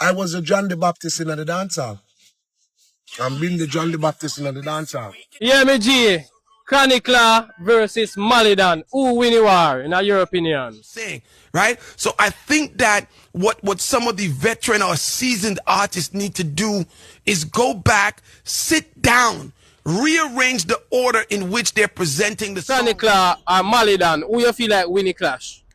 I was a John the Baptist in the dancehall. I'm being the John the Baptist in the dancehall. Yeah, me G. Killa versus Malidan. Who win the war, in your opinion? Saying, right? So I think that what some of the veteran or seasoned artists need to do is go back, sit down, rearrange the order in which they're presenting the song. Killa or Malidan, who you feel like winning clash?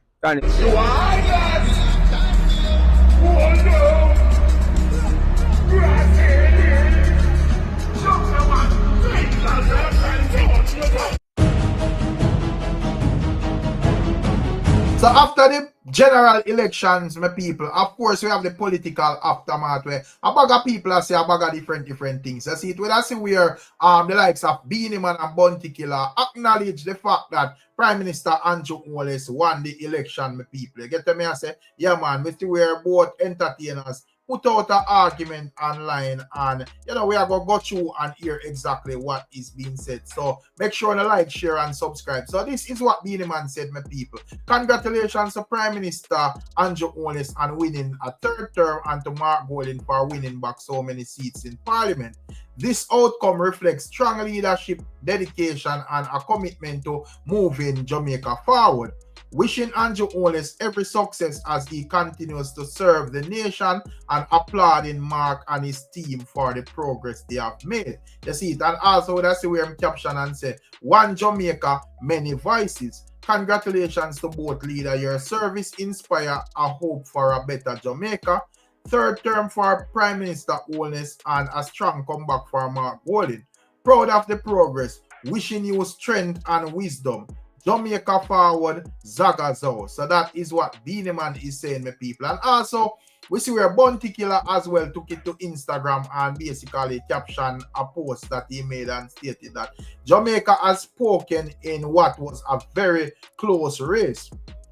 So after the general elections, my people, of course we have the political aftermath where a bag of people are say a bag of different things. You see it where I see where the likes of Beenie Man and Killa acknowledge the fact that Prime Minister Andrew Holness won the election, my people. You get to me and say, yeah man, we see where both entertainers put out an argument online, and we are going to go through and hear exactly what is being said. So make sure to like, share and subscribe. So this is what Beenie Man said, my people. Congratulations to Prime Minister Andrew Holness on winning a third term, and to Mark Golding for winning back so many seats in Parliament. This outcome reflects strong leadership, dedication and a commitment to moving Jamaica forward. Wishing Andrew Holness every success as he continues to serve the nation, and applauding Mark and his team for the progress they have made. You see it, and also that's where I'm caption and say, one Jamaica, many voices. Congratulations to both leaders. Your service inspire a hope for a better Jamaica. Third term for Prime Minister Holness and a strong comeback for Mark Golding. Proud of the progress. Wishing you strength and wisdom. Jamaica forward, Zagazo. So that is what Beenie Man is saying, my people. And also, we see where Killa as well took it to Instagram and basically captioned a post that he made and stated that Jamaica has spoken in what was a very close race.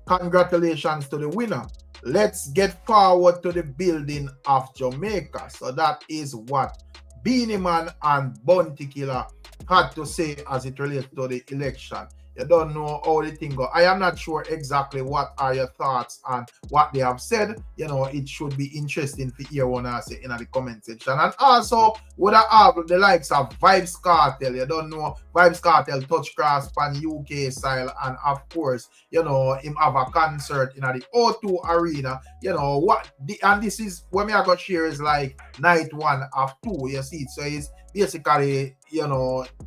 Congratulations to the winner. Let's get forward to the building of Jamaica. So that is what Beenie Man and Killa had to say as it relates to the election. You don't know how the thing go. I am not sure exactly what are your thoughts on what they have said. It should be interesting to hear what I say in the comment section. And also, would I have the likes of Vybz Kartel? You don't know Vybz Kartel touch grass pan UK style, and of course, him have a concert in the O2 Arena. And this is when me I got share is like night 1 of 2. You see it, so he's basically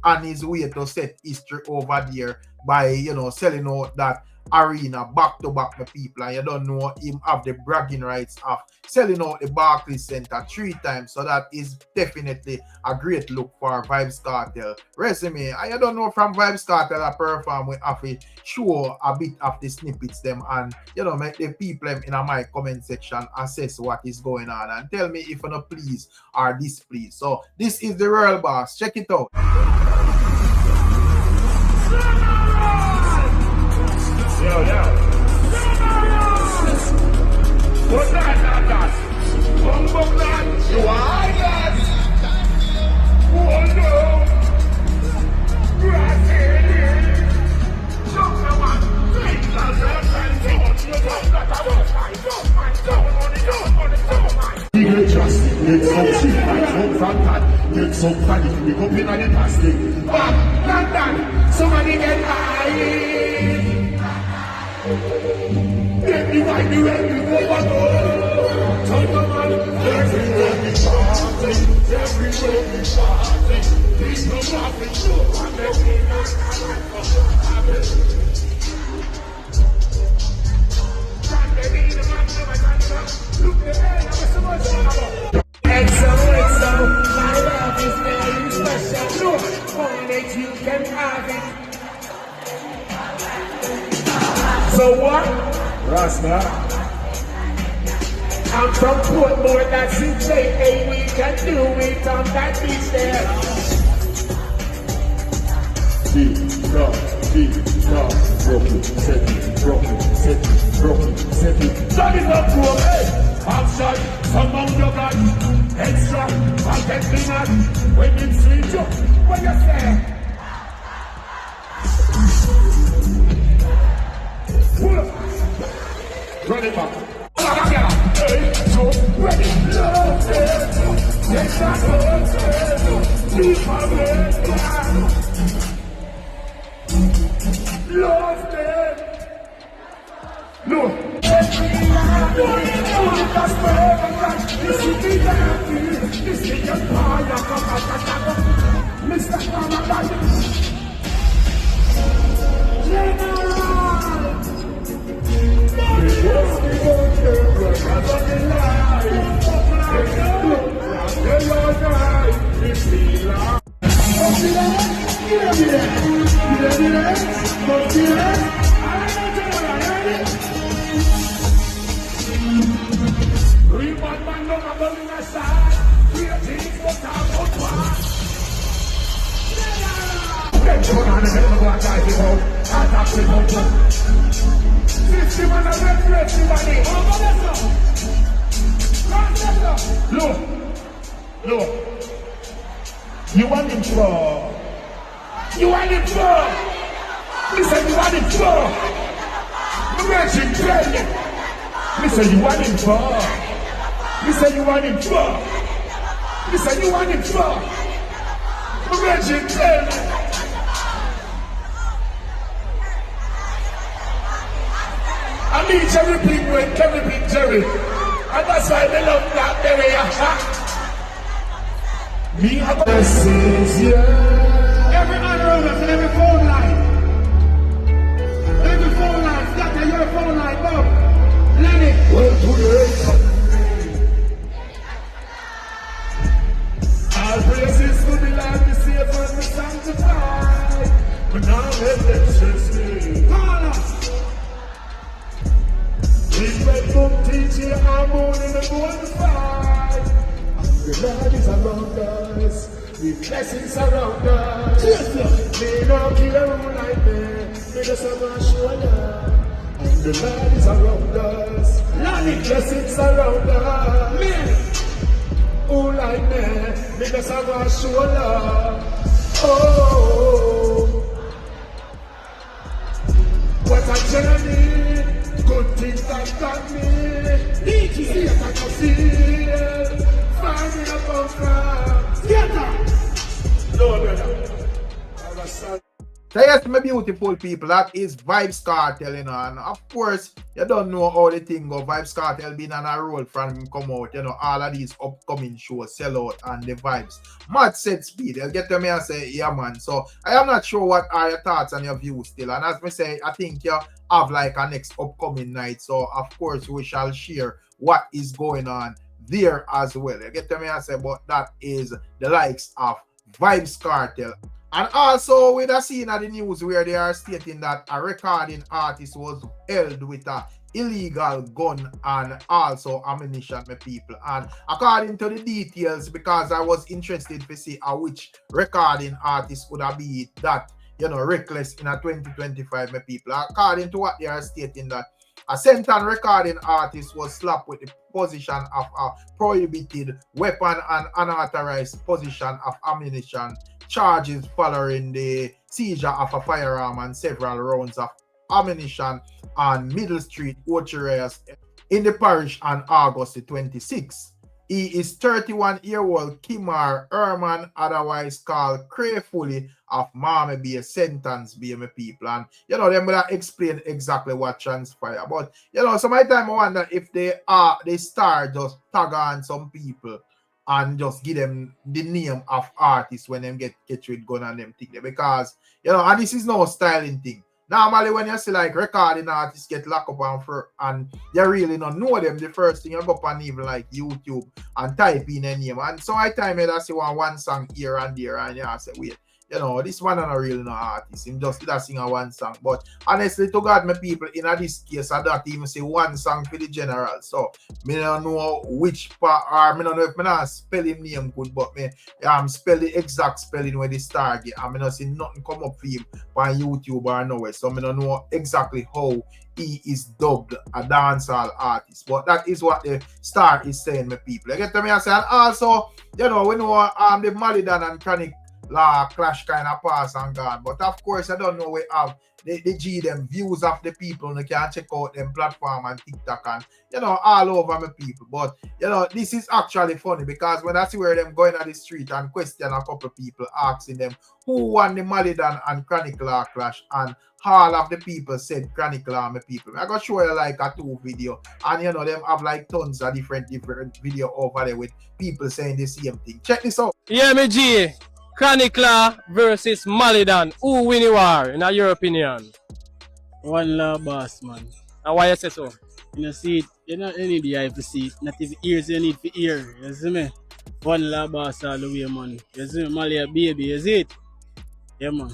on his way to set history over there by selling out that arena back to back, my people. And you don't know him have the bragging rights of selling out the Barclays Center 3 times. So that is definitely a great look for Vybz Kartel resume. And you don't know from Vybz Kartel I perform with have to show a bit of the snippets them, and make the people in my comment section assess what is going on and tell me if you're not pleased or displeased. So this is the Royal Boss. Check it out. Yo. What's that? Bum that. You are that. Oh no. Get some shit like home from that. Get some panic, we come in on the plastic. London, somebody get high. Get me right, the way we go back home. Turn the man, everywhere we party, everywhere we party. Please no laughing, so I'm making XO, my love is very special. No, only you can have it. So what? Rasta. I'm from Portmore, that's it. Hey, we can do it on that beach there. Broken, set it. That is not true, hey. Action, some of your blood, extra, I'll get cleaner. When you sleep, what you say? Pull up. Run it back. Hey, so ready. Love them. No. Look, you want him for? You want him for? Listen, you want him for? Imagine tell you. Listen, you want him for? Listen, you want him for? Listen, you want him for? Imagine tell you. I need everything with everything Jerry. And that's why they love that Jerry. Me have a message, yeah. Every honor and every phone line. Every phone line, scatter your phone line, Bob. Lenny. Well, today. All praises to the Lord, the Savior, and the sanctified. But now let them chase me. Call us. We went from teaching our morning and going to fight. The Lord is around us, the blessings around us. Yes, they don't care who like me, they just have a show love. And the Lord is around us, the blessings around us. Me, who like me, they just have a show love. Oh, what a journey, good things that got me. See if I can feel. No, brother. So yes, my beautiful people, that is Vybz Kartel, you know, and of course, you don't know how the thing go. Vybz Kartel been on a roll from him come out, you know, all of these upcoming shows, Sell Out and the Vybz. Mad set speed, they'll get to me and say, yeah man, so I am not sure what are your thoughts and your views still, and as me say, I think you have like a next upcoming night, so of course we shall share what is going on there as well. You get to me and say, but that is the likes of Vybz Kartel. And also with a scene of the news where they are stating that a recording artist was held with a illegal gun and also ammunition, my people. And according to the details, because I was interested to see which recording artist would have be that, you know, reckless in a 2025, my people. According to what they are stating, that a Senton recording artist was slapped with the possession of a prohibited weapon and unauthorized possession of ammunition charges following the seizure of a firearm and several rounds of ammunition on Middle Street, Ochireas, in the parish on August the 26th. He is 31-year-old Kimar Herman, otherwise called Crayfully of Mama Bay, sentence be my people. And you know, them will explain exactly what transpired. But you know, sometimes I wonder if they start just tag on some people and just give them the name of artists when them get with gun and them thing there. Because you know, and this is no styling thing. Normally, when you see like recording artists get locked up and you really don't know them, the first thing you go up on even like YouTube and type in a name. And so I time you see one song here and there, and you say, wait, you know, this one not really no artist. Him just sing a one song. But honestly, to God, my people, in this case, I don't even say one song for the general. So me don't know which part, or me don't know if me not spell him name good, but me spell the exact spelling where the star get. And me not see nothing come up for him on YouTube or nowhere. So me don't know exactly how he is dubbed a dancehall artist. But that is what the star is saying, my people. You get to me? I say, and also, you know, we know the Malidan and Chronic clash kind of pass and gone. But of course, I don't know we have the G them views of the people, and you can check out them platform and TikTok and all over my people. But this is actually funny because when I see where them going on the street and question a couple of people asking them who won the Malidan and Chronicler clash, and all of the people said Chronicler my people. I gotta show you like a 2 video, and them have like tons of different video over there with people saying the same thing. Check this out. Yeah, me G. Chronicler versus Malidan. Who win the war, in your opinion? One law boss, man. And why you say so? You know, see it, you don't need the eye to see it. Not if ears you need for ear. You see me? One law boss all the way, man. You see me? Mali a baby, you see it? Yeah, man.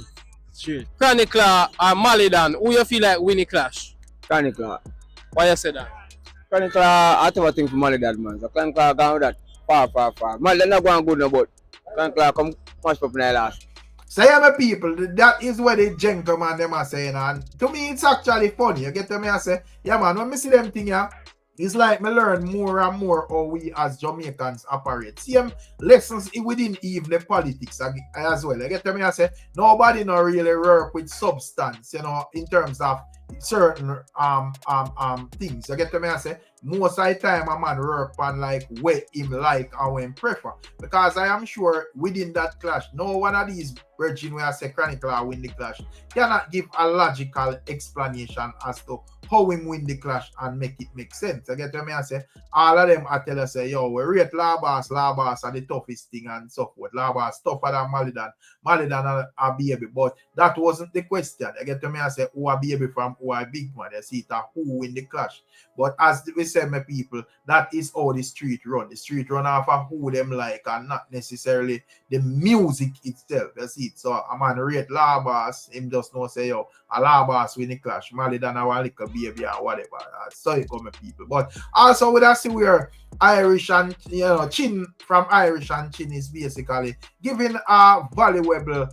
Straight. Chronicler or Malidan, who you feel like win the clash? Chronicler. Why you say that? Chronicler, I have a thing for Malidan, man. So Chronicler gone with that. Far. Malidan not going good no, but Chronicler come much up in the last. So yeah, my people, that is what the gentleman them are saying, and to me it's actually funny. You get to me, I say, yeah man, when me see them thing here, it's like me learn more and more how we as Jamaicans operate. Same lessons within even the politics as well. You get to me, I say, nobody not really work with substance, in terms of certain things. You get to me, I say, most of the time a man work on like what him like and when prefer. Because I am sure within that clash, no one of these virgin where I say Chronicler win the clash cannot give a logical explanation as to how him win the clash and make it make sense. You get to me, I say, all of them I tell us say, yo, we rate Labas are the toughest thing and so forth. Labas tougher than Malidan are baby, but that wasn't the question. You get to me, I say, who are baby from who are big man. You see it who win the clash. But as we say, my people, that is how the street run. The street run off of who them like and not necessarily the music itself. You see it. So a man rate Labas, him just know say, yo, a Labas win the clash. Malidan a little baby or whatever. So it come, my people. But also with us, where Irish and Chin from Irish and Chin is basically giving a valuable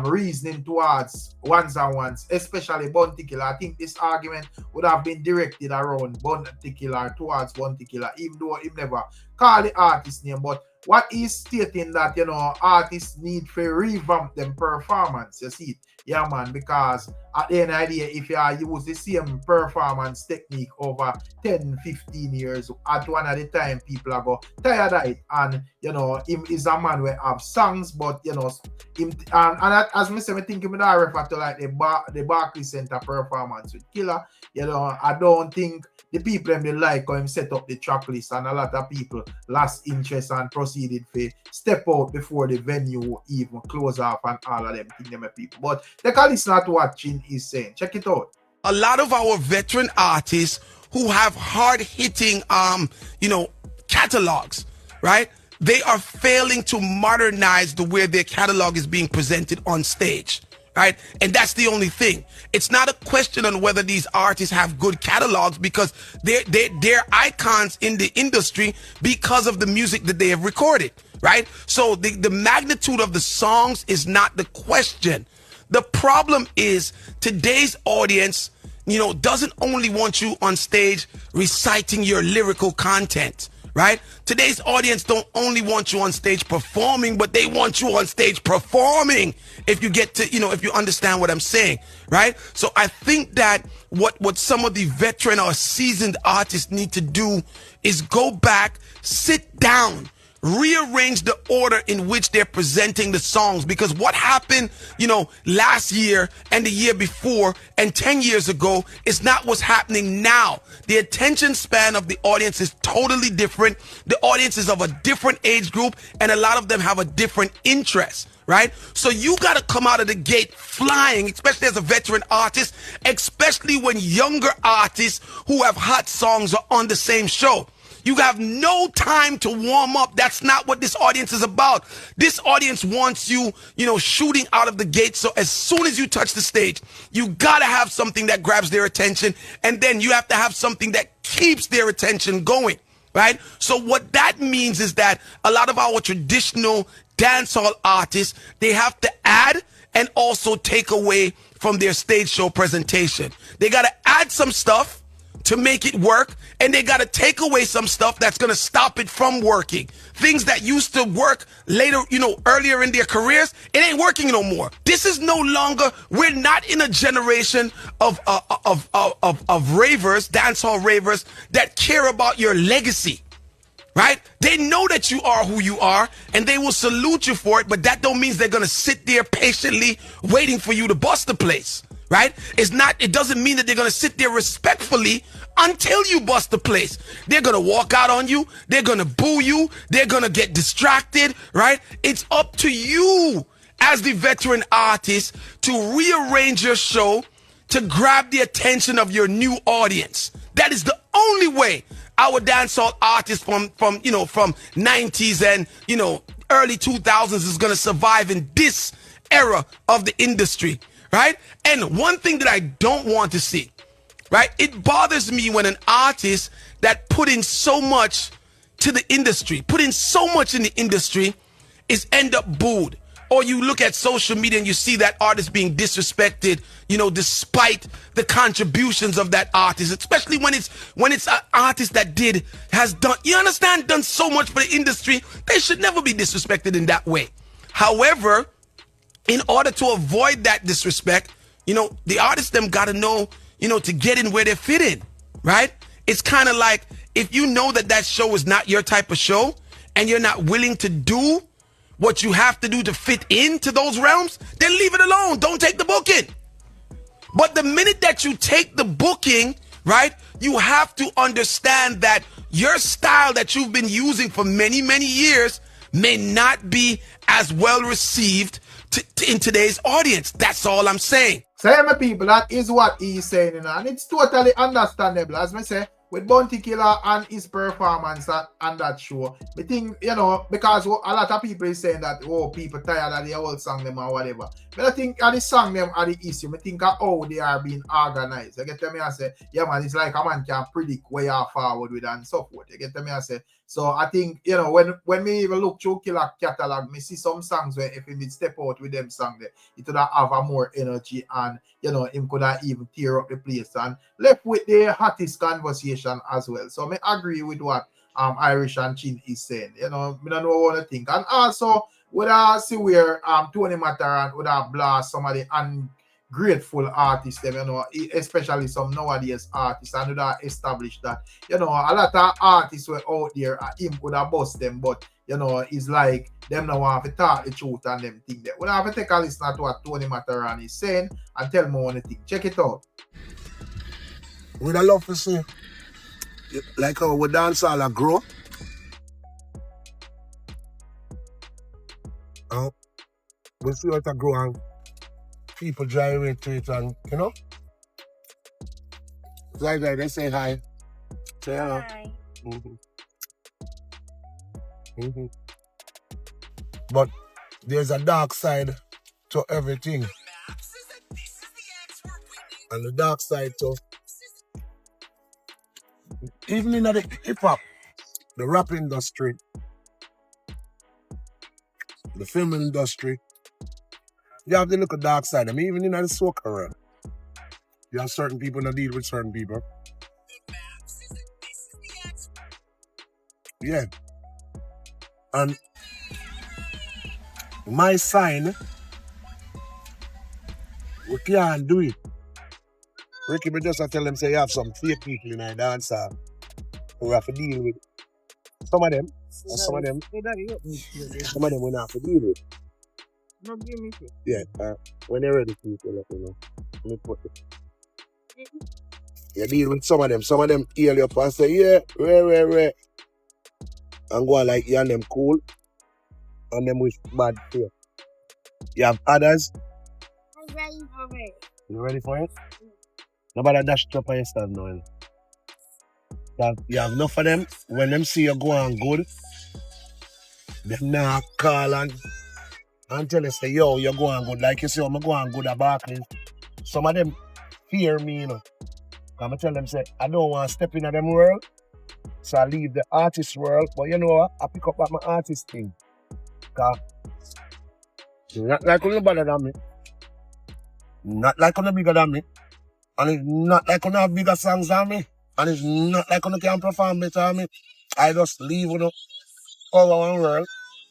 reasoning towards ones and ones, especially Bounty Killer. I think this argument would have been directed around Bounty Killer towards Bounty Killer, even though he never called the artist name. But what he's stating that artists need to revamp them performance. You see it, yeah man, because at the end of the day, if you use the same performance technique over 10-15 years, at one at the time people are go tired of it. And him is a man who have songs, but him and as me say, I think him I refer to like the Barclays Center performance with Killa. I don't think the people them they like how him set up the track list, and a lot of people lost interest and proceeded to step out before the venue even close off and all of them people. But they can listen to what Chin is saying. Check it out. A lot of our veteran artists who have hard-hitting, catalogs, right? They are failing to modernize the way their catalog is being presented on stage, right? And that's the only thing. It's not a question on whether these artists have good catalogs, because they're icons in the industry because of the music that they have recorded, right? So the magnitude of the songs is not the question. The problem is today's audience, doesn't only want you on stage reciting your lyrical content, right? Today's audience don't only want you on stage performing, but they want you on stage performing. If you get to, if you understand what I'm saying, right? So I think that what some of the veteran or seasoned artists need to do is go back, sit down, rearrange the order in which they're presenting the songs. Because what happened, last year and the year before and 10 years ago is not what's happening now. The attention span of the audience is totally different. The audience is of a different age group, and a lot of them have a different interest, right? So you got to come out of the gate flying, especially as a veteran artist, especially when younger artists who have hot songs are on the same show. You have no time to warm up. That's not what this audience is about. This audience wants you, shooting out of the gate. So as soon as you touch the stage, you gotta have something that grabs their attention. And then you have to have something that keeps their attention going, right? So what that means is that a lot of our traditional dancehall artists, they have to add and also take away from their stage show presentation. They gotta add some stuff to make it work, and they got to take away some stuff that's going to stop it from working. Things that used to work later, earlier in their careers, it ain't working no more. This is no longer, we're not in a generation of ravers, dancehall ravers, that care about your legacy. Right? They know that you are who you are, and they will salute you for it, but that don't mean they're going to sit there patiently waiting for you to bust the place. Right? It doesn't mean that they're going to sit there respectfully until you bust the place. They're going to walk out on you. They're going to boo you. They're going to get distracted. Right? It's up to you as the veteran artist to rearrange your show to grab the attention of your new audience. That is the only way our dancehall artists from 90s and, early 2000s is going to survive in this era of the industry, right? And one thing that I don't want to see, right? It bothers me when an artist that put in so much to the industry, put in so much in the industry, is end up booed. Or you look at social media and you see that artist being disrespected, despite the contributions of that artist, especially when it's an artist that has done so much for the industry. They should never be disrespected in that way. However, in order to avoid that disrespect, the artists them got to know, to get in where they fit in, right? It's kind of like, if you know that show is not your type of show and you're not willing to do what you have to do to fit into those realms, then leave it alone. Don't take the booking. But the minute that you take the booking, right, you have to understand that your style that you've been using for many, many years may not be as well received in today's audience. That's all I'm saying. So, my people, that is what he's saying, and it's totally understandable. As I say, with Bounty Killa and his performance on that show, I think, because a lot of people is saying that, people tired of the old song them or whatever. But I think the song them are the issue. I think how they are being organized. You get me? I say, yeah, man, it's like a man can predict where you're forward with and so forth. You get me? I say, so I think, when we even look through Killa catalog, me see some songs where if he did step out with them song there, it would have a more energy, and him could have even tear up the place and left with the hottest conversation as well. So I agree with what Irish and Chin is saying. I don't know what I think. And also, would I see where Tony Matterhorn would have blast some of the ungrateful artists, especially some nowadays artists, and would have established that, a lot of artists were out there, him would have bust them, but it's like them now want to talk the truth and them think that. We'll have to take a listen to what Tony Matterhorn is saying and tell me what you think. Check it out. We'd love to see, like how we dancehall grow. We see how it grow and people drive to it, and like they say hi. Say hello. Hi. But there's a dark side to everything. And the dark side to, even in the hip-hop, the rap industry, the film industry, you have to look at the dark side. I mean, even in the soca world, you have certain people that deal with certain people. Yeah. And my sign, we can't do it. Ricky, but just tell them, say you have some fake people in our dancer who have to deal with. Some of them, and some of them we don't have to deal with. Yeah, when you're ready, people, let me know. Let me put it. You deal with some of them heal you up and say, yeah, rare. And go on like you and them cool, and them with bad fear. You have others. I'm ready for it. You ready for it? Nobody dash it up on your stand now. You have enough of them. When them see you go on good, them now call and tell you, say, yo, you're going good. Like you say, I'm going good at Barclays. Some of them fear me, I'm tell them, say, I don't want to step into them world. So I leave the artist world, but you know what? I pick up at my artist thing. Cause not like you're better than me. Not like you're bigger than me. And it's not like you have bigger songs than me. And it's not like you can perform better me. I just leave all over the world.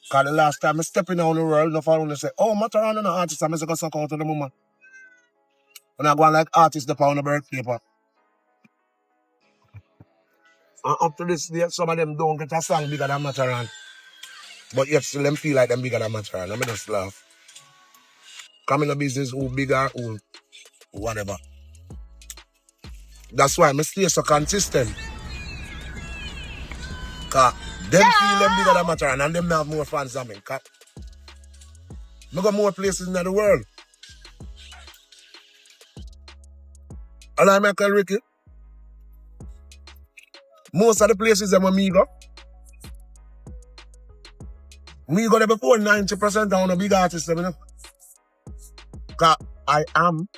Because the last time I step in on the world, no one say, oh, Matterhorn and an artist, I'm going to suck out of the moment. When I go on like artist, the pound of birth paper. And up to this day, some of them don't get a song bigger than Matterhorn. But yet still them feel like them bigger than Matterhorn. I mean, just laugh. Come in the business, who bigger, who whatever. That's why I stay so consistent. Because them feel them bigger than Matterhorn and them have more fans than me. Because I got more places in the world. And I make a Ricky. Most of the places them me go. Me go there before 90% of the big artists, you know. Because I am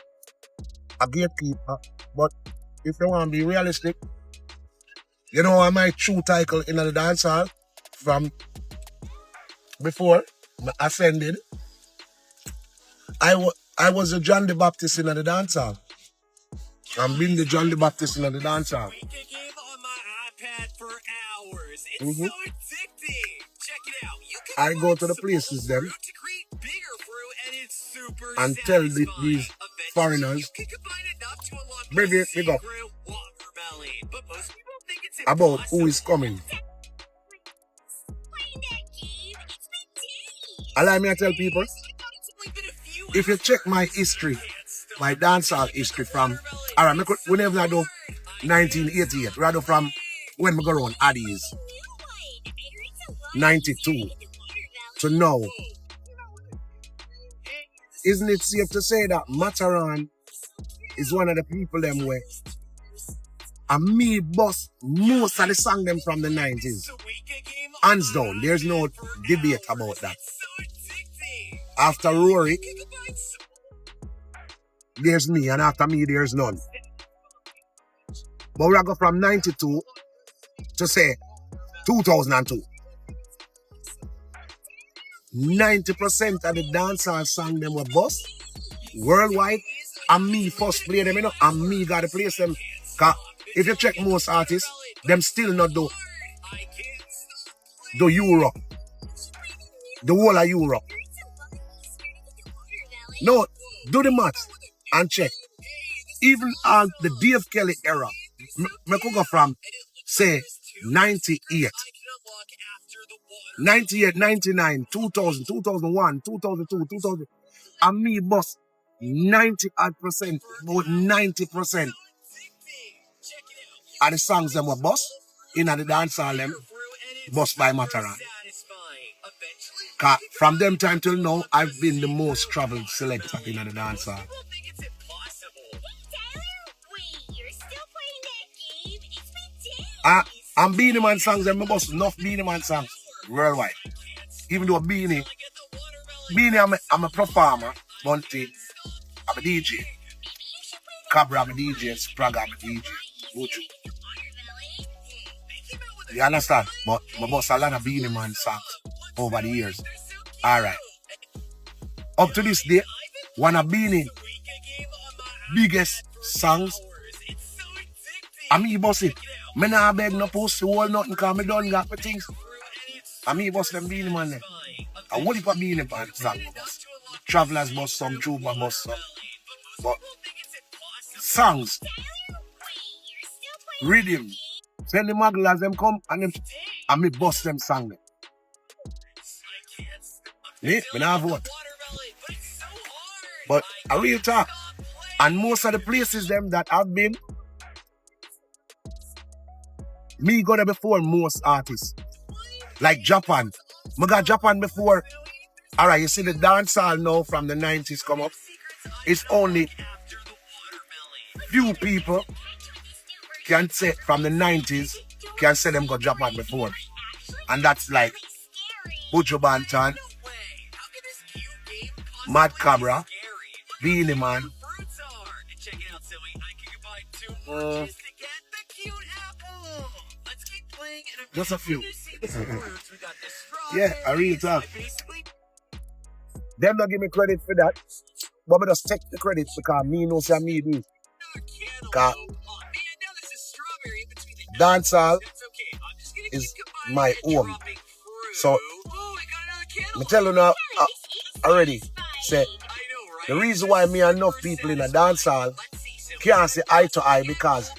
a gatekeeper. But if you want to be realistic, you know my true title in the dancehall from before I ascended. I was a John the Baptist in the dancehall. I'm being the John the Baptist in the dancehall. Mm-hmm. I go to the places then and tell these foreigners, big up about who is coming. Allow me to tell people, if you check my history, my dancehall history from, alright, whenever I do 1988, rather from when we go around Addis, 92 to now, isn't it safe to say that Matterhorn is one of the people them way and me boss most of the song them from the 90s. Hands down, there's no debate about that. After Rory, there's me, and after me, there's none. But we go from 92 to say 2002. 90% of the dancehall song them were bust worldwide, and me first play them, you know, and me gotta place them. Cause if you check most artists, them still not do Europe, the whole of Europe. No, do the math and check. Even on the Dave Kelly era, me could go from, say, 98, 99, 2000, 2001, 2002, 2000, and me bust 90% about 90% of the songs them were bust in the dancehall them bust by Matterhorn. From them time till now, I've been the most traveled selector in the dancehall. And Beenie Man songs, them bust enough Beenie Man songs worldwide. Even though Beenie, I'm a performer, Monty, I'm a DJ. Cabra, I'm a DJ, Sprague, I'm a DJ. You understand? But I bust a lot of Beenie Man songs over the years. Alright. Up to this day, one of Beenie biggest songs, and me bust it. Me nah beg no post to hold nothing because me done got my things. And me bust them Beenie Man there. And what if a Beenie Man song bust? Travelers bust some, Trooper bust some. But songs, rhythm, send the mugglers them come and me bust them song there. Yeah, me nah vote. But a real talk. And most of the places them that have been, me go there before most artists. Like Japan. I got Japan before. Alright, you see the dancehall now from the 90s come up. It's only few people can say from the 90s can say them got Japan before. And that's like Buju Banton, Mad Cabra, Beenie Man. Just a few. Yeah, I really talk. Them don't give me credit for that. But I just take the credit because me know say me do. Because dancehall is my home. So, I tell you now already, say, the reason why me and enough people in a dancehall can't say eye to eye because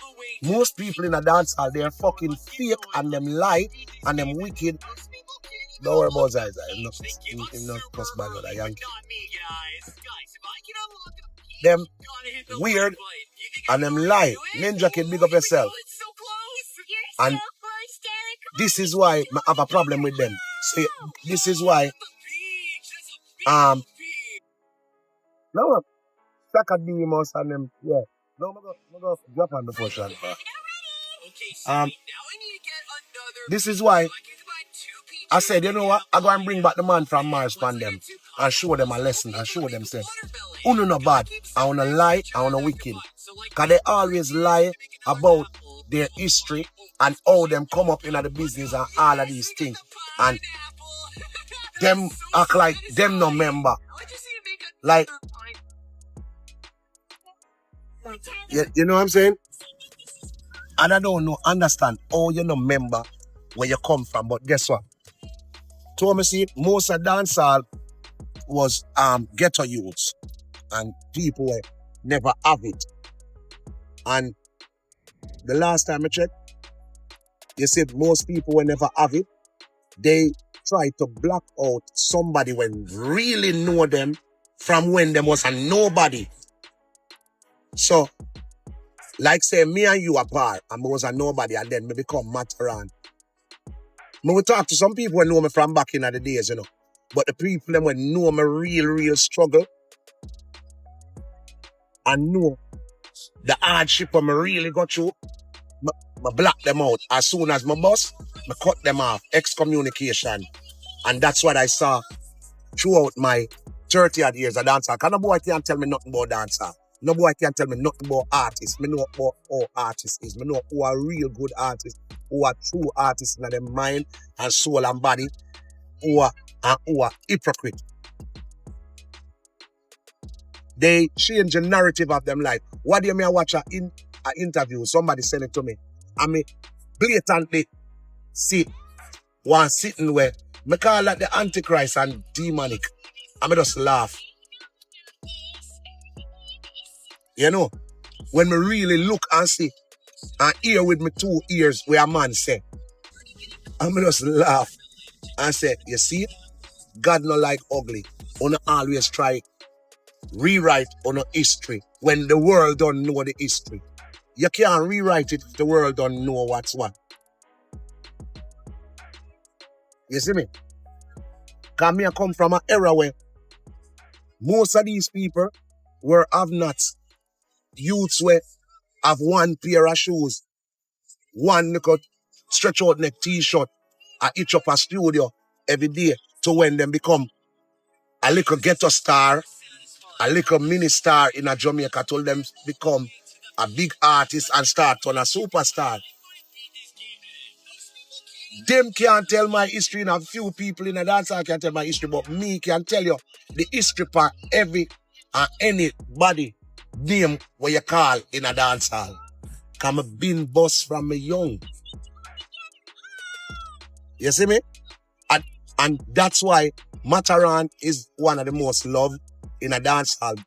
most people in a dancehall, they're fucking fake and them lie and them wicked. Don't worry about that. I'm not cuss bad with a Yankee. Them weird and them lie. Ninja Kid, big up yourself. And this is why I have a problem with them. See, this is why no, Sakademus and them, yeah. No, I'm going to drop on the portion. This is why I said, you know what? I go and bring back the man from Mars from them and show them a lesson and show them, say, uno no bad, I wanna lie, I wanna wicked. Because they always lie about their history and how them come up in the business and all of these things. And them act like them no member. Like, you know what I'm saying? And I don't know, understand how you no member where you come from, but guess what? To me see, most of dancehall was ghetto youths and people were never have it. And the last time I checked, you said most people will never have it. They try to block out somebody when really know them from when there was a nobody. So, like say me and you apart and I was a nobody and then me become Matterhorn. I will talk to some people who know me from back in the days, you know. But the people who know me real struggle and know the hardship I really got through, I block them out. As soon as my boss, I cut them off, excommunication. And that's what I saw throughout my 30 odd years of dancehall. Because no boy can't tell me nothing about dancehall. No boy can't tell me nothing about artists. I know about all artists is. I know who are real good artists, who are true artists in their mind and soul and body, who are hypocrite. They change the narrative of them life. What do you mean I watch an interview, somebody send it to me, and me blatantly see one sitting where me call that the Antichrist and demonic. I me just laugh. You know, when me really look and see and hear with me 2 ears where a man say, I me just laugh and say, you see, God no like ugly. Wanna always try rewrite on a history when the world don't know the history. You can't rewrite it if the world don't know what's what. You see me? Because me I come from an era where most of these people were have-nots. Youths were have one pair of shoes, one little stretch out neck t-shirt, and each up a studio every day to when them become a little ghetto star, a little mini star in a Jamaica, till them become a big artist and start on a superstar. Them can't tell my history, and a few people in a dancehall can tell my history, but me can tell you the history for every and anybody name what you call in a dancehall. Because I've been boss from me young. You see me? And that's why Matterhorn is one of the most loved in a dancehall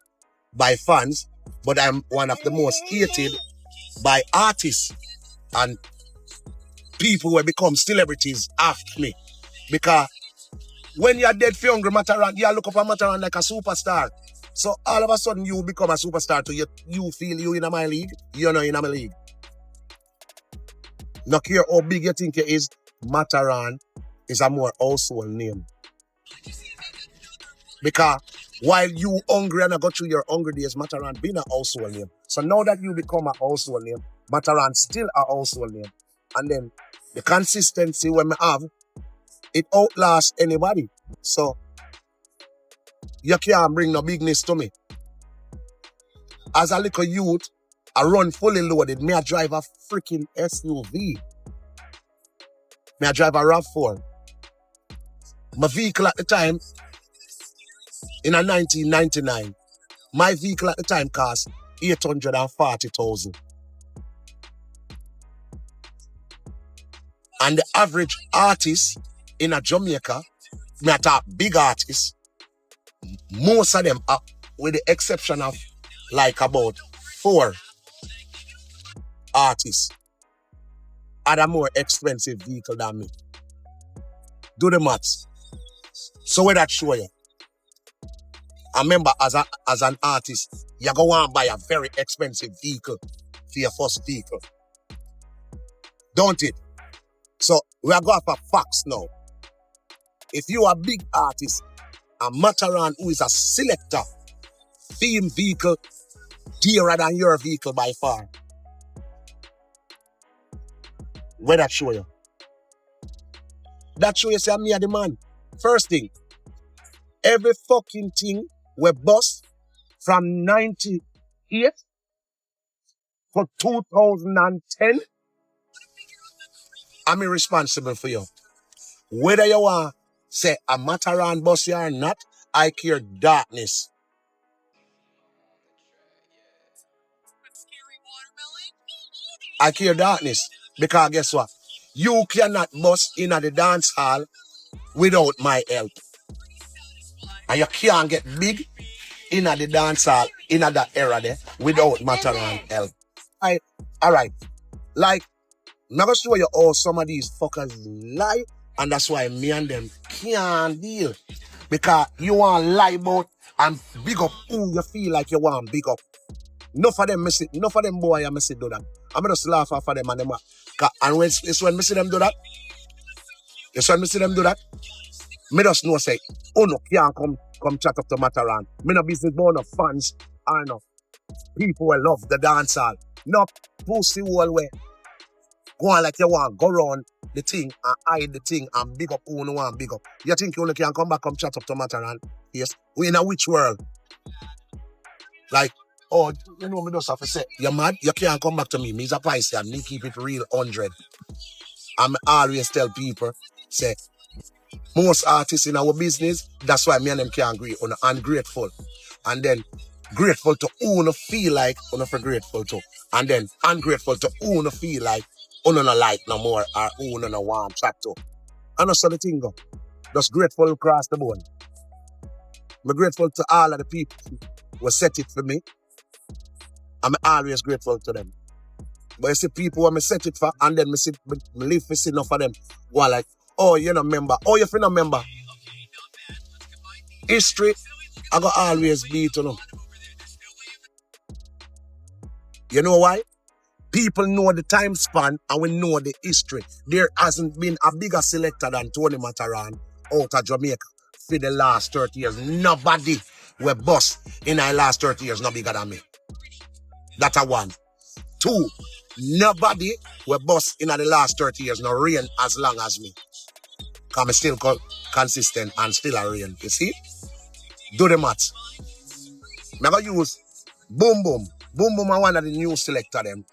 by fans, but I'm one of the most hated by artists and people who become celebrities after me. Because when you're dead for hungry Matterhorn, you look up at Matterhorn like a superstar. So all of a sudden you become a superstar to you feel you in my league, you're not in my league. Not care how big you think it is, Matterhorn is a more household name. Because while you hungry and I got through your hungry days, Matterhorn been a household name. So now that you become a household name, Matterhorn still a household name. And then the consistency when I have, it outlasts anybody. So you can't bring no bigness to me. As a little youth, I run fully loaded. Me I drive a freaking SUV. Me I drive a RAV4. My vehicle at the time, in a 1999, my vehicle at the time cost 840,000. And the average artist in a Jamaica, me a talk big artists, most of them are, with the exception of like about 4 artists, are a more expensive vehicle than me. Do the maths. So where that show you? I remember as an artist, you go and buy a very expensive vehicle for your first vehicle. Don't it? So we are going for facts now. If you are a big artist, a Matterhorn who is a selector, theme vehicle dearer than your vehicle by far. Where that show you? That show you say me a the man. First thing, every fucking thing we bust from 98 for 2010, I'm responsible for you. Whether you want say a Matterhorn bus or not, I care darkness. I care darkness. Because guess what? You cannot bust in the dance hall without my help. And you can't get big in the dance hall in that era there without Matterhorn help. Alright. Like, I'm going to show you how some of these fuckers lie, and that's why me and them can't deal. Because you want to lie about and big up who you feel like you want big up. Enough of them boy I miss it do that. I'm just laugh off of them and them. And when it's when me see them do that, me just know say, oh no, can't come chat up to Matterhorn. Me no business born of fans, I know. People will love the dancehall. No pussy whole way. Go on like you want, go around the thing and hide the thing and big up who no want big up. You think you only can come back, come chat up to Matterhorn? Yes. We in a which world? Like, oh, you know me just have to say, you're mad? You can't come back to me. Me's a price and me keep it real 100. I always tell people, say, most artists in our business, that's why me and them can't agree on ungrateful. And then grateful to who no feel like who for grateful to. And then ungrateful to who no feel like who no like no more or who no want chat to. And that's the thing go. Just grateful across the board. I'm grateful to all of the people who set it for me. I'm always grateful to them. But you see people when I set it for and then I live for see enough of them who are like, oh, you're not member. Oh, you're not member. History, I got always be to know. You know why? People know the time span and we know the history. There hasn't been a bigger selector than Tony Matterhorn out of Jamaica for the last 30 years. Nobody will bust in the last 30 years no bigger than me. That's a one. 2, nobody will bust in the last 30 years no reign as long as me. Because I'm still consistent and still a reign. You see? Do the maths. I'm going to use Boom Boom. Boom Boom is one of the new selector them.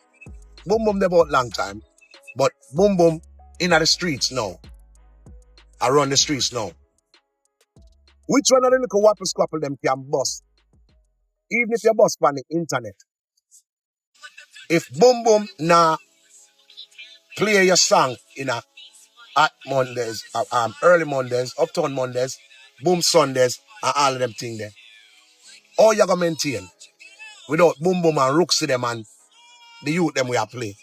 Boom Boom they bought long time. But Boom Boom in the streets now. Around the streets now. Which one of the little wapple squapple them can bust? Even if you bust on the internet. If Boom Boom now play your song in a at Mondays, early Mondays, Uptown Mondays, Boom Sundays, and all of them things there. All you gonna maintain without Boom Boom and Rooksy them and the youth them we are play.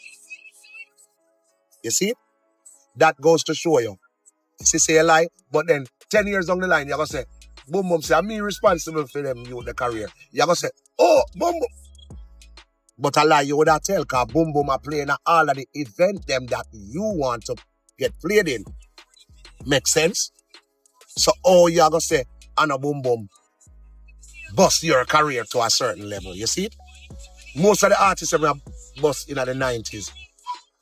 You see? That goes to show you. She say a lie, but then 10 years down the line, you're gonna say, Boom Boom say, I'm me responsible for them youth the career. You're gonna say, oh, Boom Boom. But a lie you would have tell, because Boom Boom are playing all of the event them that you want to get played in. Make sense? So all you're gonna say, Anna Boom Boom, bust your career to a certain level. You see it? Most of the artists have bust in the 90s.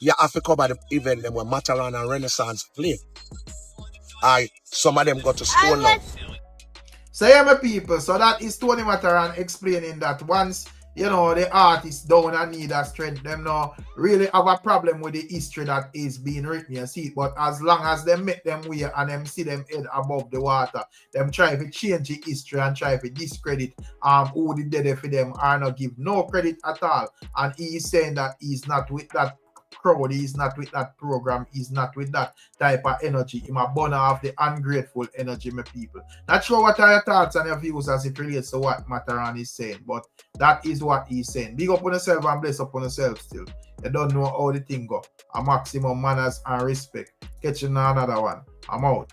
You have to cover the event them where Matterhorn and Renaissance play. Some of them got to school now. So yeah, my people, so that is Tony Matterhorn explaining that once, you know, the artists down and need a strength, them now really have a problem with the history that is being written, you see. But as long as they make them weird and them see them head above the water, them try to change the history and try to discredit who did it for them or not give no credit at all. And he is saying that he's not with that crowd, he's not with that program, he's not with that type of energy. He's a burner of the ungrateful energy, my people. Not sure what are your thoughts and your views as it relates to what Matterhorn is saying, but that is what he's saying. Big up on yourself and bless up on yourself still. You don't know how the thing go. A maximum manners and respect. Catch you in another one. I'm out.